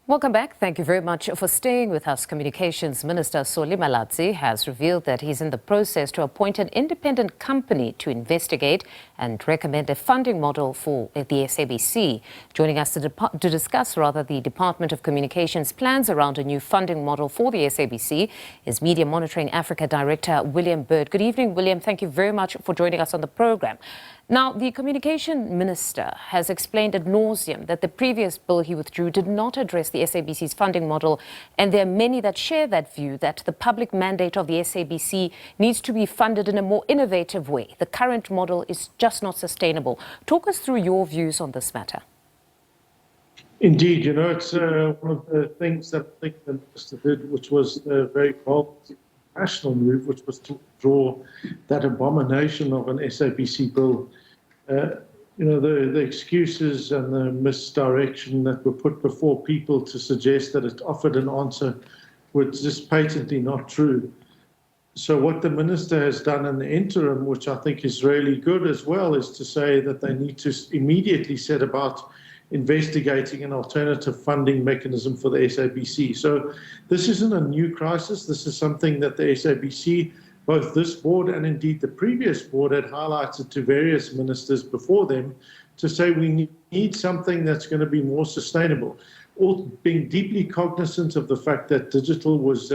Welcome back. Thank you very much for staying with us. Communications Minister Solly Malaysia has revealed that he's in the process to appoint an independent company to investigate and recommend a funding model for the SABC. Joining us to discuss the Department of Communications plans around a new funding model for the SABC is Media Monitoring Africa Director William Bird. Good evening, William. Thank you very much for joining us on the program. Now, the Communication Minister has explained ad nauseum that the previous bill he withdrew did not address the SABC's funding model, and there are many that share that view that the public mandate of the SABC needs to be funded in a more innovative way. The current model is just not sustainable. Talk us through your views on this matter. Indeed, it's one of the things that I think the Minister did, which was a very bold national move, which was to withdraw that abomination of an SABC bill. The excuses and the misdirection that were put before people to suggest that it offered an answer were just patently not true. So what the Minister has done in the interim, which I think is really good as well, is to say that they need to immediately set about investigating an alternative funding mechanism for the SABC. So this isn't a new crisis. This is something that the SABC, both this board and indeed the previous board, had highlighted to various ministers before them to say we need something that's going to be more sustainable. All being deeply cognizant of the fact that digital was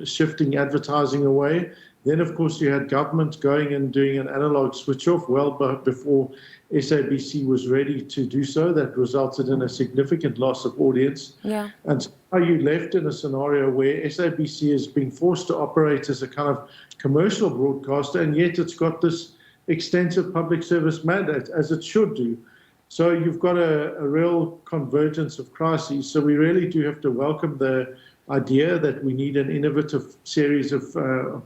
shifting advertising away. Then, of course, you had government going and doing an analog switch off well before SABC was ready to do so. That resulted in a significant loss of audience. Yeah. And so are you left in a scenario where SABC is being forced to operate as a kind of commercial broadcaster, and yet it's got this extensive public service mandate, as it should do. So you've got a real convergence of crises. So we really do have to welcome the idea that we need an innovative series of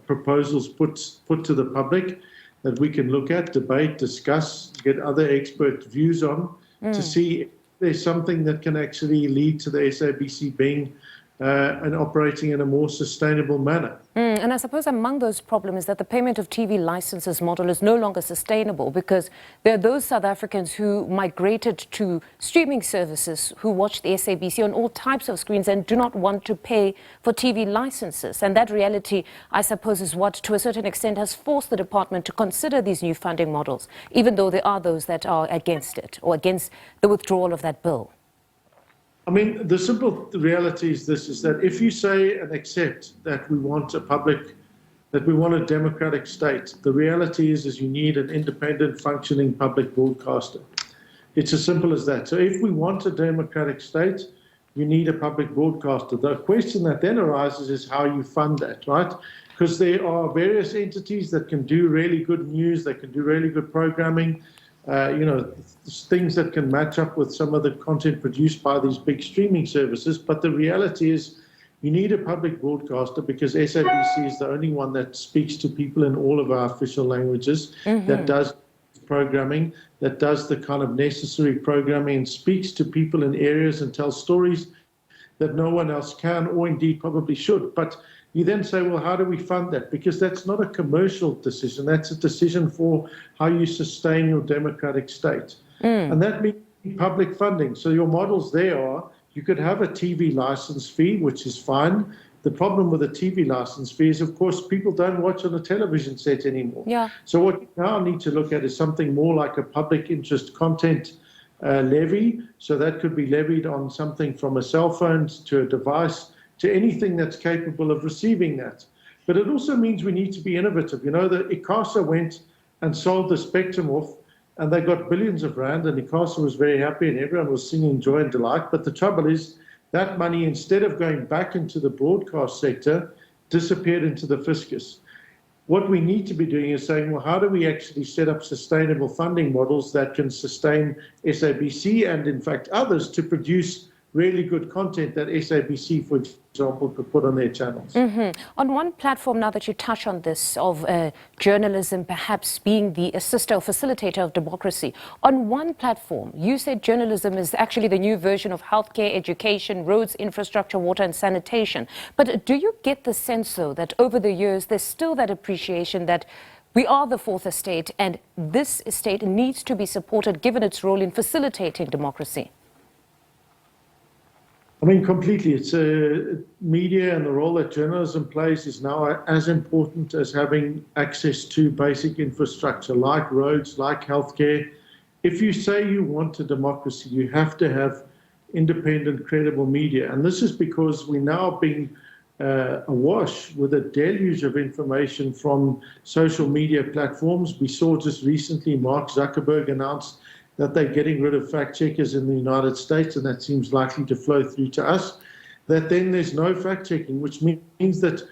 proposals put to the public that we can look at, debate, discuss, get other expert views on to see if there's something that can actually lead to the SABC being and operating in a more sustainable manner. And I suppose among those problems is that the payment of TV licenses model is no longer sustainable because there are those South Africans who migrated to streaming services who watch the SABC on all types of screens and do not want to pay for TV licenses. And that reality, I suppose, is what to a certain extent has forced the department to consider these new funding models, even though there are those that are against it or against the withdrawal of that bill. I mean, the simple reality is this, is that if you say and accept that we want a democratic state, the reality is you need an independent functioning public broadcaster. It's as simple as that. So if we want a democratic state, you need a public broadcaster. The question that then arises is how you fund that, right? Because there are various entities that can do really good news, that can do really good programming, things that can match up with some of the content produced by these big streaming services. But the reality is you need a public broadcaster because SABC is the only one that speaks to people in all of our official languages, that does programming, that does the kind of necessary programming and speaks to people in areas and tells stories that no one else can or indeed probably should. But you then say, well, how do we fund that? Because that's not a commercial decision. That's a decision for how you sustain your democratic state. And that means public funding. So your models there are, you could have a TV license fee, which is fine. The problem with a TV license fee is, of course, people don't watch on a television set anymore. Yeah. So what you now need to look at is something more like a public interest content levy. So that could be levied on something from a cell phone to a device, to anything that's capable of receiving that. But it also means we need to be innovative. The ICASA went and sold the spectrum off, and they got billions of rand, and ICASA was very happy, and everyone was singing joy and delight. But the trouble is, that money, instead of going back into the broadcast sector, disappeared into the fiscus. What we need to be doing is saying, well, how do we actually set up sustainable funding models that can sustain SABC and, in fact, others to produce really good content that SABC, for example, could put on their channels. On one platform, now that you touch on this, of journalism perhaps being the assister or facilitator of democracy, on one platform, you said journalism is actually the new version of healthcare, education, roads, infrastructure, water and sanitation. But do you get the sense, though, that over the years, there's still that appreciation that we are the fourth estate and this estate needs to be supported given its role in facilitating democracy? I mean, completely. It's media and the role that journalism plays is now as important as having access to basic infrastructure like roads, like healthcare. If you say you want a democracy, you have to have independent, credible media. And this is because we're now being awash with a deluge of information from social media platforms. We saw just recently Mark Zuckerberg announced that they're getting rid of fact checkers in the United States, and that seems likely to flow through to us. That then there's no fact checking, which means that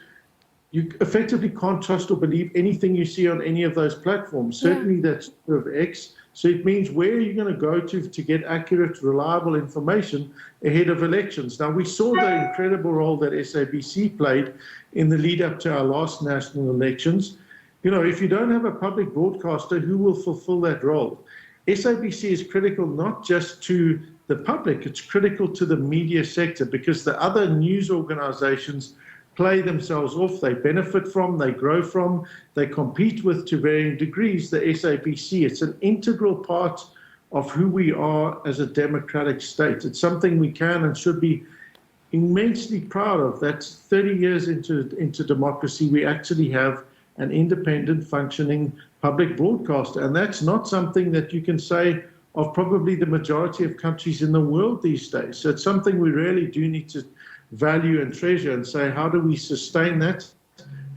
you effectively can't trust or believe anything you see on any of those platforms. Certainly that's sort of X. So it means where are you going to go to get accurate, reliable information ahead of elections? Now, we saw the incredible role that SABC played in the lead up to our last national elections. You know, if you don't have a public broadcaster, who will fulfill that role? SABC is critical not just to the public, it's critical to the media sector because the other news organizations play themselves off, they benefit from, they grow from, they compete with to varying degrees the SABC. It's an integral part of who we are as a democratic state. It's something we can and should be immensely proud of. That's 30 years into democracy, we actually have an independent functioning public broadcaster. And that's not something that you can say of probably the majority of countries in the world these days. So it's something we really do need to value and treasure and say, how do we sustain that?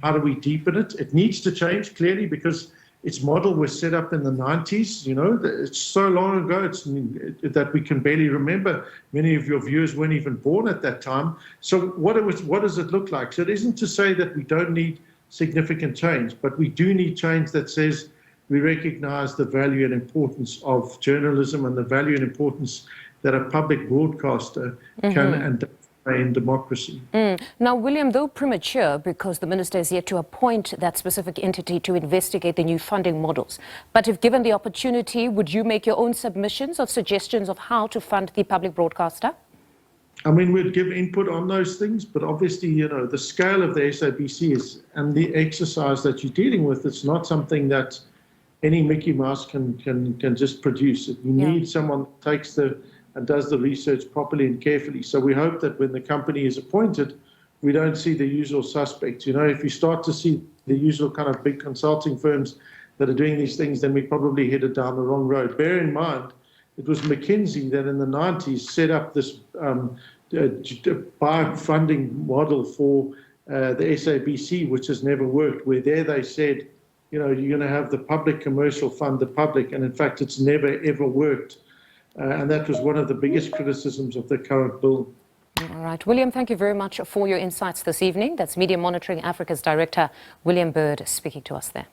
How do we deepen it? It needs to change clearly because its model was set up in the 90s. You know, it's so long ago that we can barely remember. Many of your viewers weren't even born at that time. So what does it look like? So it isn't to say that we don't need significant change, but we do need change that says we recognize the value and importance of journalism and the value and importance that a public broadcaster can and does play in democracy. Now, William, though premature, because the minister is yet to appoint that specific entity to investigate the new funding models, but if given the opportunity, would you make your own submissions of suggestions of how to fund the public broadcaster? I mean, we'd give input on those things, but obviously, you know, the scale of the SABC is, and the exercise that you're dealing with, it's not something that any Mickey Mouse can just produce. You need someone that takes and does the research properly and carefully. So we hope that when the company is appointed, we don't see the usual suspects. You know, if you start to see the usual kind of big consulting firms that are doing these things, then we probably headed down the wrong road. Bear in mind, it was McKinsey that in the 90s set up this funding model for the SABC, which has never worked, where there they said, you know, you're going to have the public commercial fund the public, and in fact, it's never, ever worked. And that was one of the biggest criticisms of the current bill. All right. William, thank you very much for your insights this evening. That's Media Monitoring Africa's Director, William Bird, speaking to us there.